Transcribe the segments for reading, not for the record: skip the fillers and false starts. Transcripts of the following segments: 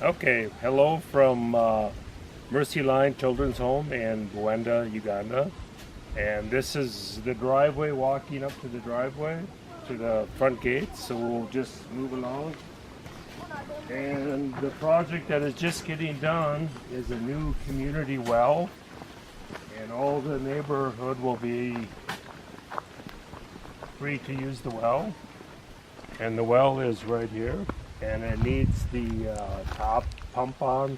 Okay, hello from MercyLine Children's Home in Buenda, Uganda. And this is the driveway, walking up to the driveway, to the front gate. So we'll just move along. And the project that is just getting done is a new community well. And all the neighborhood will be free to use the well. And the well is right here. And it needs the top pump on.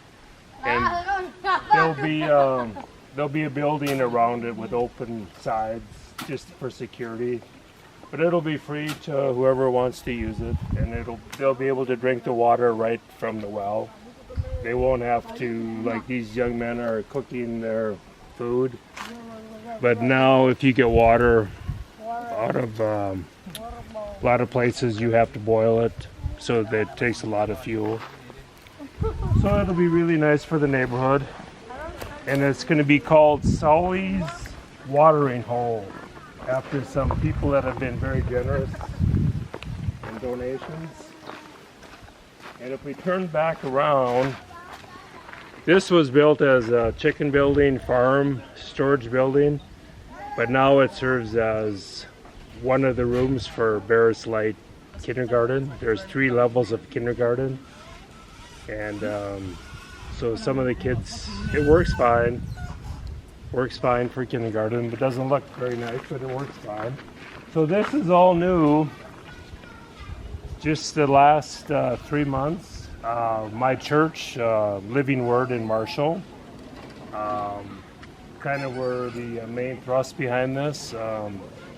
And there'll be a building around it with open sides just for security. But it'll be free to whoever wants to use it, and they'll be able to drink the water right from the well. They won't have to, like these young men are cooking their food. But now if you get water out of a lot of places, you have to boil it, so that it takes a lot of fuel. So it'll be really nice for the neighborhood. And it's going to be called Sully's Watering Hole, after some people that have been very generous in donations. And if we turn back around, this was built as a chicken building, farm, storage building, but now it serves as one of the rooms for MercyLine kindergarten. There's 3 levels of kindergarten. And so some of the kids, it works fine for kindergarten, but doesn't look very nice, but it works fine. So this is all new, just the last 3 months. My church, Living Word in Marshall, kind of were the main thrust behind this.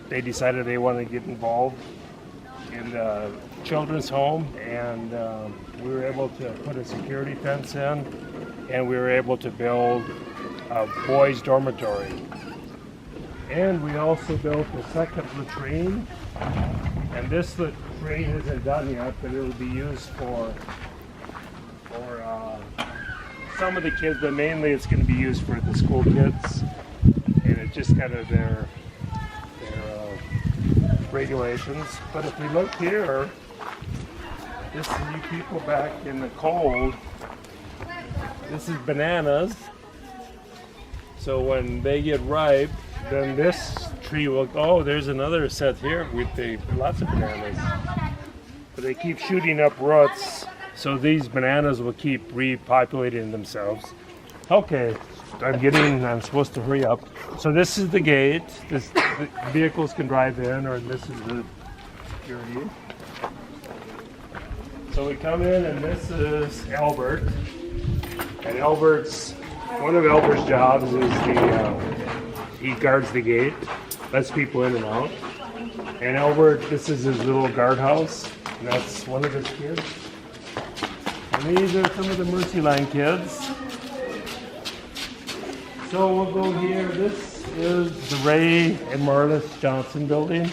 They decided they wanted to get involved in the children's home, and we were able to put a security fence in, and we were able to build a boys' dormitory. And we also built a second latrine, and this latrine isn't done yet, but it will be used for some of the kids, but mainly it's going to be used for the school kids, and it's just kind of their regulations. But if we look here, this is you people back in the cold. This is bananas. So when they get ripe, then this tree will, oh, there's another set here with lots of bananas. But they keep shooting up roots, so these bananas will keep repopulating themselves. Okay, I'm supposed to hurry up. So this is the gate. The vehicles can drive in, or this is the security. So we come in, and this is Albert. And one of Albert's jobs is he guards the gate, lets people in and out. And Albert, this is his little guardhouse, and that's one of his kids. And these are some of the MercyLine kids. So we'll go here. This is the Ray and Marlis Johnson building.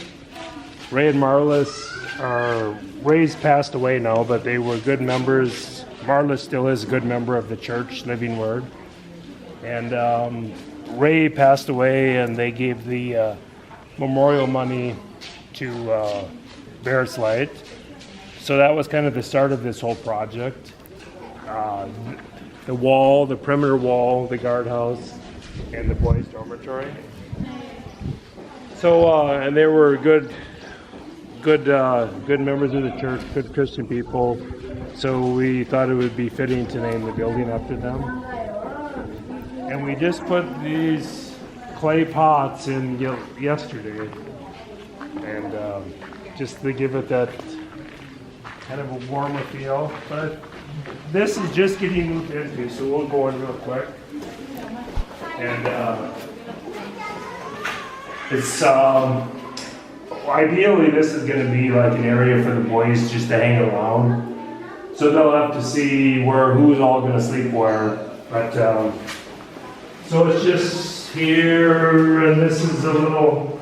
Ray and Ray's passed away now, but they were good members. Marlis still is a good member of the church, Living Word. And Ray passed away, and they gave the memorial money to MercyLine. So that was kind of the start of this whole project. The wall, the perimeter wall, the guardhouse, and the boys' dormitory. So, and they were good members of the church, good Christian people. So we thought it would be fitting to name the building after them. And we just put these clay pots in yesterday, and just to give it that kind of a warmer feel. But this is just getting moved into, so we'll go in real quick. And it's ideally this is going to be like an area for the boys just to hang around. So they'll have to see who's all going to sleep where. But so it's just here, and this is a little.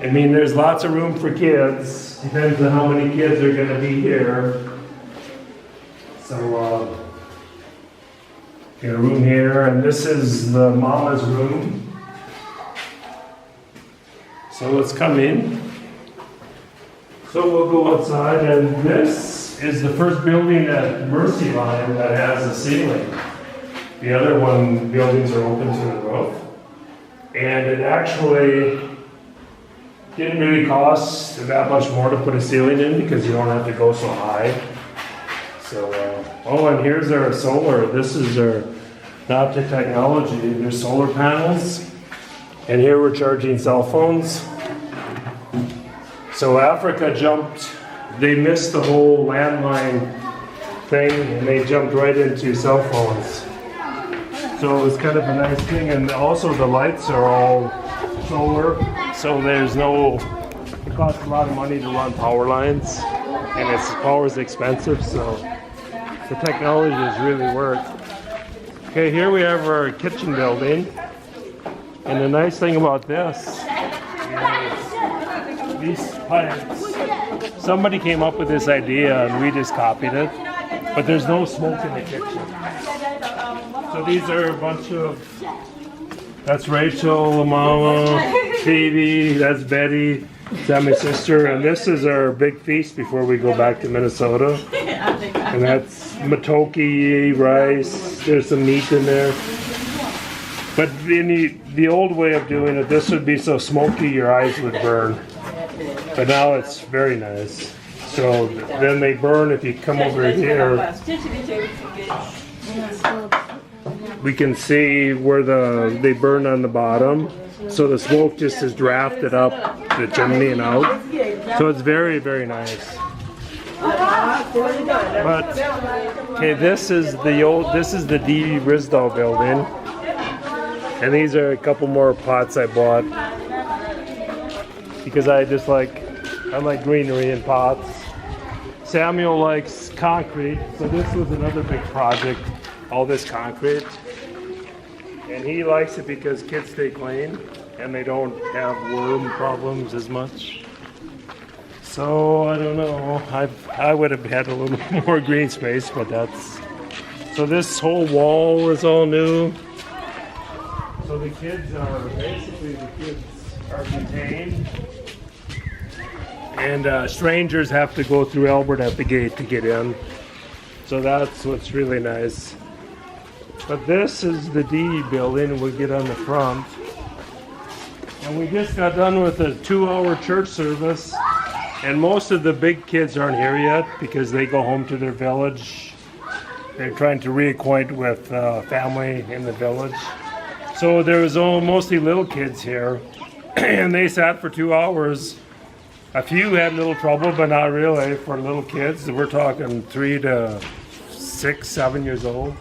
I mean, there's lots of room for kids. Depends on how many kids are going to be here. So, got a room here, and this is the mama's room. So let's come in. So we'll go outside, and this is the first building at MercyLine that has a ceiling. The other buildings are open to the roof. And it actually didn't really cost that much more to put a ceiling in because you don't have to go so high. So, oh, and here's our solar. This is our Optic technology. There's solar panels. And here we're charging cell phones. So Africa jumped, they missed the whole landline thing and they jumped right into cell phones. So it's kind of a nice thing, and also the lights are all solar, so there's no, it costs a lot of money to run power lines, and power is expensive, so the technology has really worked. Okay, here we have our kitchen building, and the nice thing about this is these pipes. Somebody came up with this idea and we just copied it, but there's no smoke in the kitchen. So these are a bunch of, that's Rachel, Mama, Phoebe, that's Betty, that's my sister, and this is our big feast before we go back to Minnesota. And that's matoke, rice, there's some meat in there. But in the old way of doing it, this would be so smoky your eyes would burn. But now it's very nice. So then they burn if you come over here. We can see where they burn on the bottom. So the smoke just is drafted up the chimney and out. So it's very, very nice. But okay, this is the D. Risdall building. And these are a couple more pots I bought because I like greenery in pots. Samuel likes concrete, so this was another big project, all this concrete. And he likes it because kids stay clean and they don't have worm problems as much. So I don't know, I would have had a little more green space, but so this whole wall is all new. So the kids are contained. And strangers have to go through Albert at the gate to get in. So that's what's really nice. But this is the D building, we'll get on the front. And we just got done with a 2-hour church service. And most of the big kids aren't here yet because they go home to their village. They're trying to reacquaint with family in the village. So there was mostly little kids here. And they sat for 2 hours. A few had a little trouble, but not really for little kids. We're talking 3 to 6, 7 years old.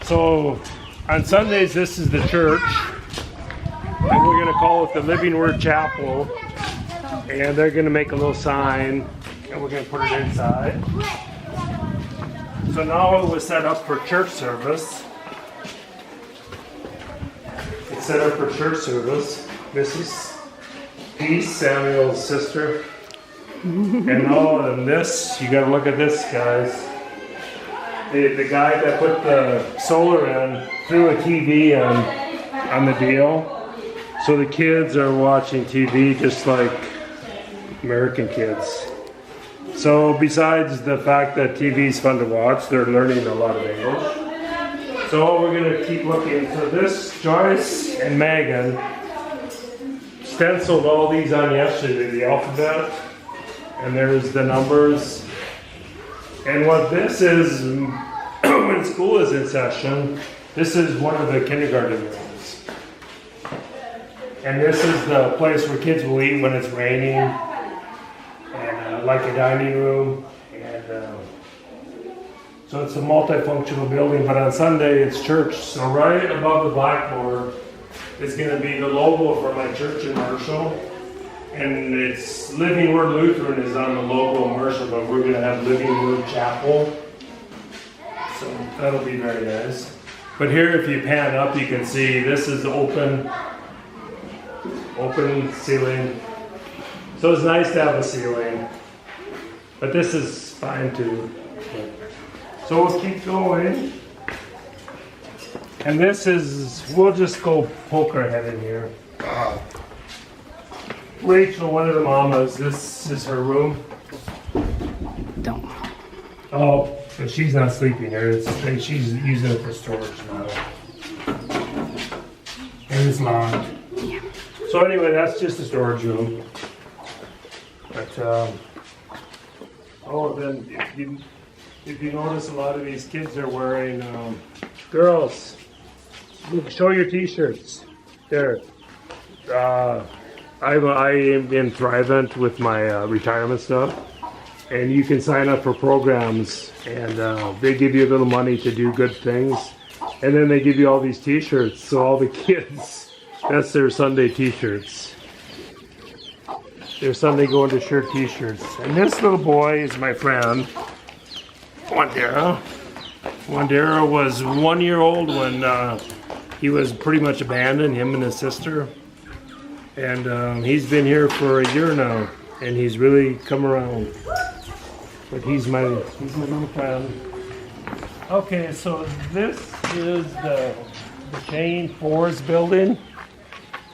So on Sundays, this is the church. And we're going to call it the Living Word Chapel. And they're going to make a little sign, and we're going to put it inside. So now it was set up for church service. It's set up for church service. Mrs. Peace, Samuel's sister. And this, you gotta look at this, guys. The guy that put the solar in threw a TV on the deal. So the kids are watching TV just like American kids. So besides the fact that TV is fun to watch, they're learning a lot of English. So we're gonna keep looking. So this, Joyce and Megan stenciled all these on yesterday, the alphabet, and there's the numbers. And what this is, when school is in session, this is one of the kindergarten rooms. And this is the place where kids will eat when it's raining, and like a dining room. And so it's a multifunctional building, but on Sunday it's church. So right above the blackboard is going to be the logo for my church in Marshall. And it's Living Word Lutheran is on the logo in Marshall, but we're going to have Living Word Chapel. So that'll be very nice. But here, if you pan up, you can see this is open ceiling. So it's nice to have a ceiling. But this is fine too. So we'll keep going. And this is, we'll just go poke our head in here. Rachel, one of the mamas, this is her room. Don't. Oh, but she's not sleeping here. She's using it for storage now. And it's locked. So anyway, that's just a storage room. But oh, then if you notice, a lot of these kids are wearing girls. Show your T-shirts. There. I am in Thrivent with my retirement stuff, and you can sign up for programs, and they give you a little money to do good things, and then they give you all these T-shirts. So all the kids, that's their Sunday T-shirts. Their Sunday going to shirt T-shirts. And this little boy is my friend, Wandera. Wandera was 1 year old when he was pretty much abandoned, him and his sister. And he's been here for a year now, and he's really come around. But he's my little friend. Okay, so this is the Shane Forest building,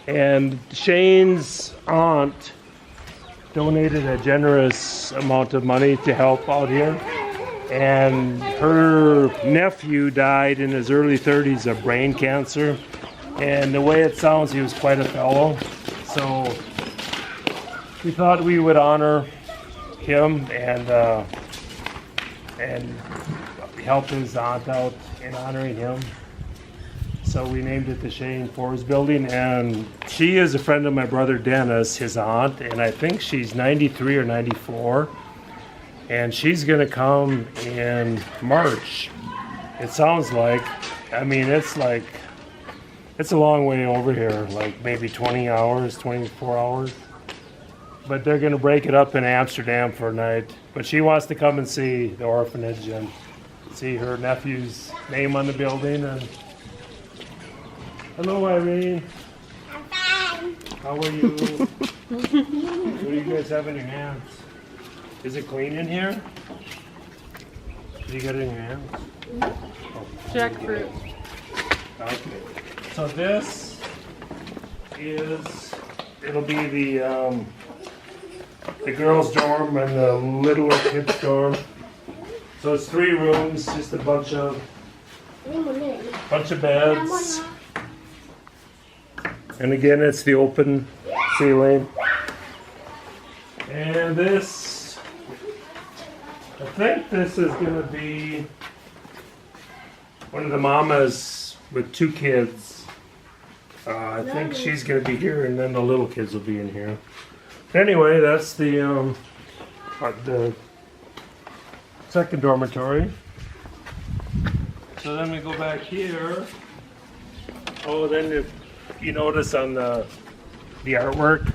and Shane's aunt donated a generous amount of money to help out here. And her nephew died in his early 30s of brain cancer. And the way it sounds, he was quite a fellow. So we thought we would honor him and help his aunt out in honoring him. So we named it the Shane Forest Building, and she is a friend of my brother Dennis, his aunt, and I think she's 93 or 94, and she's gonna come in March. It sounds like, I mean, it's a long way over here, like maybe 20 hours, 24 hours. But they're gonna break it up in Amsterdam for a night. But she wants to come and see the orphanage and see her nephew's name on the building. And hello, Irene. I'm fine. How are you? What do you guys have in your hands? Is it clean in here? What do you got in your hands? Oh, Jackfruit. okay. So this is, it'll be the girls' dorm and the littler kids' dorm. So it's 3 rooms, just a bunch of beds. And again, it's the open ceiling. And this, I think this is going to be one of the mamas with 2 kids. I think she's going to be here, and then the little kids will be in here. Anyway, that's the second dormitory. So then we go back here. Oh, then if you notice on the artwork,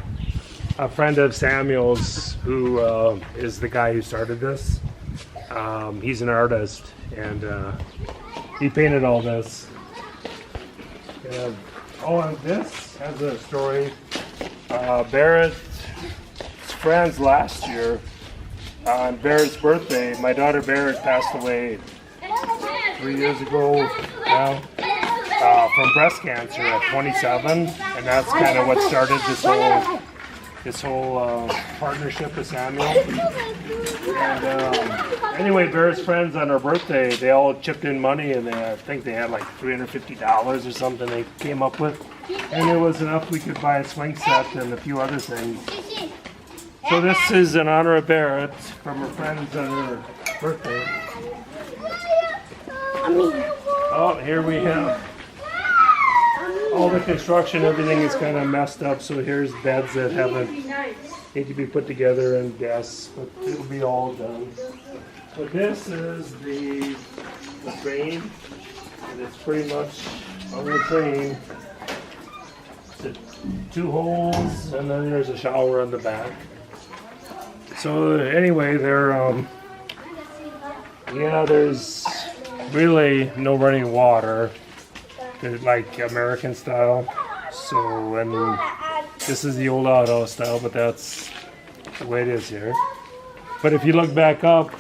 a friend of Samuel's, who is the guy who started this, he's an artist, and he painted all this. Oh, and this has a story. Barrett's friends last year, on Barrett's birthday, my daughter Barrett passed away 3 years ago now, from breast cancer at 27, and that's kind of what started this whole partnership with Samuel. And anyway, Barrett's friends on her birthday, they all chipped in money, and I think they had like $350 or something they came up with, and it was enough we could buy a swing set and a few other things. So this is in honor of Barrett from her friends on her birthday. Oh, here we have all the construction. Everything is kind of messed up. So here's beds that need to be put together and desks, but it'll be all done. So this is the train, and it's pretty much on the train. It's 2 holes, and then there's a shower on the back. So anyway, there's really no running water, like American style. So, and this is the old outhouse style, but that's the way it is here. But if you look back up,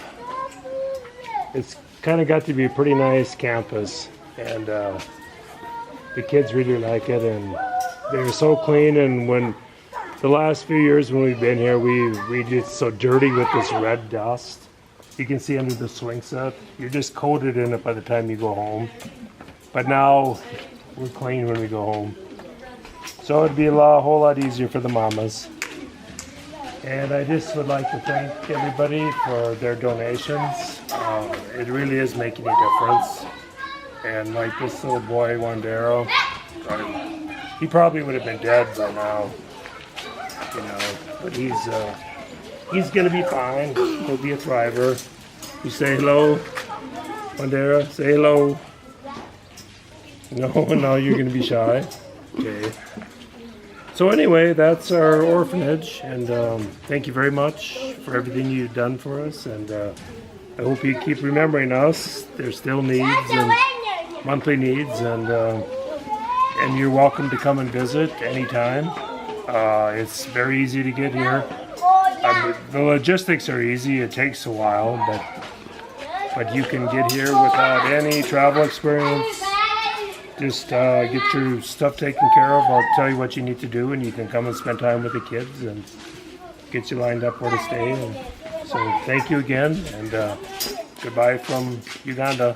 it's kind of got to be a pretty nice campus, and the kids really like it, and they're so clean. And when the last few years when we've been here, we get so dirty with this red dust. You can see under the swing set. You're just coated in it by the time you go home. But now we're clean when we go home. So it'd be whole lot easier for the mamas. And I just would like to thank everybody for their donations. It really is making a difference. And like this little boy, Wandero, he probably would have been dead by now, you know. But he's gonna be fine. He'll be a thriver. You say hello, Wandera. Say hello. No, you're gonna be shy. Okay. So anyway, that's our orphanage, and thank you very much for everything you've done for us, and I hope you keep remembering us. There's still needs and monthly needs, and you're welcome to come and visit anytime. It's very easy to get here. The logistics are easy. It takes a while, but you can get here without any travel experience. Just get your stuff taken care of. I'll tell you what you need to do, and you can come and spend time with the kids and get you lined up where to stay. And so thank you again, and goodbye from Uganda.